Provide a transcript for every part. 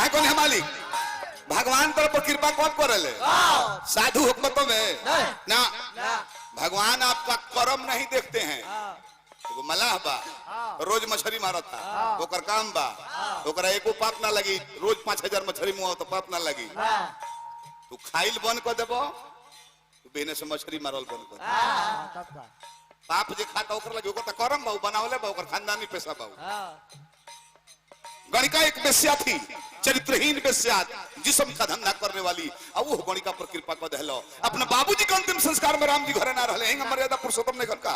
काहे कोन है मालिक भगवान तर पर कृपा कौन करेले साधु हुकमतों में ना भगवान आपका कर्म नहीं देखते हैं तो मलाह बा रोज मछली मारत था ओकर काम बा ओकरा एको पाप ना लगी रोज 5000 मछली मुआ तो पाप ना लगी तू खाइल बंद कर देबो तू बेने से मछली मारल बंद कर पाप जे खाता ओकर लगी ओकर त कर्म बा बनावले बा ओकर खानदानी पेशा बा गणिका एक वेश्या थी चरित्रहीन वेश्या जिस्म का धंधा करने वाली अब वो गणिका पर कृपा कर दहलो अपने बाबूजी के अंतिम संस्कार में राम जी घरे ना रहले हैं मर्यादा पुरुषोत्तम ने घर का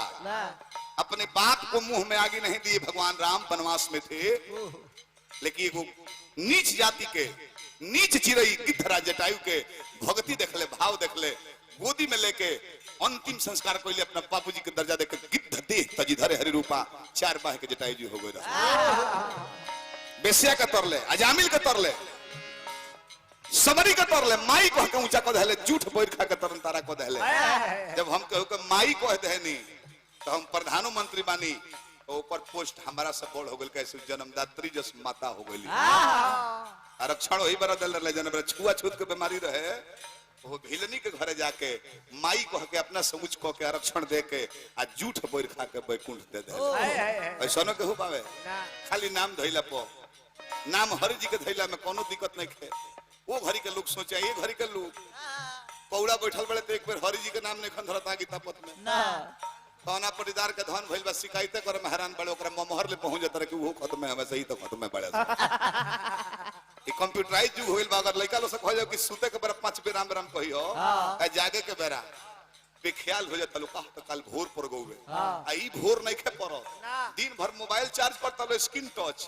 अपने बाप को मुंह में आगे नहीं दिए भगवान राम वनवास में थे लेकिन एगो नीच जाति के नीच चिरई गिद्धरा जटायु के भक्ति देखले भाव देखले गोदी में लेके अंतिम संस्कार कोइले अपना बाबूजी के दर्जा देके गिद्ध देह तजी धरे हरि रूपा 4 बाह के जटायु जी हो गए बेसिया का तरले अजामिल का तरले समरी का तरले माई को के ऊंचा को दहले झूठ बोल खा के तरन तारा को दहले जब हम कहू के माई को दहनी तो हम प्रधानमंत्री बानी तो ऊपर पोस्ट हमारा सब बोल हो गेल कैसे जन्मदात्री जस माता हो गई आरक्षण वही बरा दल रहे जन छुआ छूत के बीमारी रहे वो भिलनी के घरे जाके माई कह के अपना समझ कह के आरक्षण दे के आ झूठ बोल खा के बैकुंठ दे दे ऐसा न कहू पावे खाली नाम धइला पो नाम हरि जी के धैला में कोनो दिक्कत नहीं है वो घड़ी के लोग सोचे ये घड़ी के लोग पौड़ा बैठल बड़े तो एक बार हरि जी के नाम नहीं खंधरता गीता पथ में कौना पटीदार के धन भइल बा शिकायत करे में हैरान बड़े ओकरा मोहर ले पहुंच जाता कि वो खत्म है हमें सही तो खत्म है बड़े ये कंप्यूटराइज युग होइल बा अगर लइका लो से कह जाओ कि सुते के बेरा 5 बेर राम राम कहियो आ जागे के बेरा बेख्याल हो जाता लोग तो कल भोर पर गौवे आ ई भोर नहीं खे पड़ो दिन भर मोबाइल चार्ज पर तब स्क्रीन टच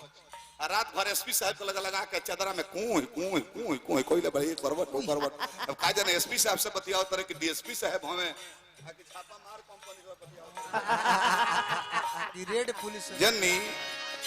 रात भर एसपी साहब को लगा के चदरा में कूं कोई ले बड़ी करवट वो करवट अब का जाने एसपी साहब से बतियाओ तरह कि डीएसपी साहब हमें आके छापा मार कंपनी से बतियाओ रेड पुलिस जन्नी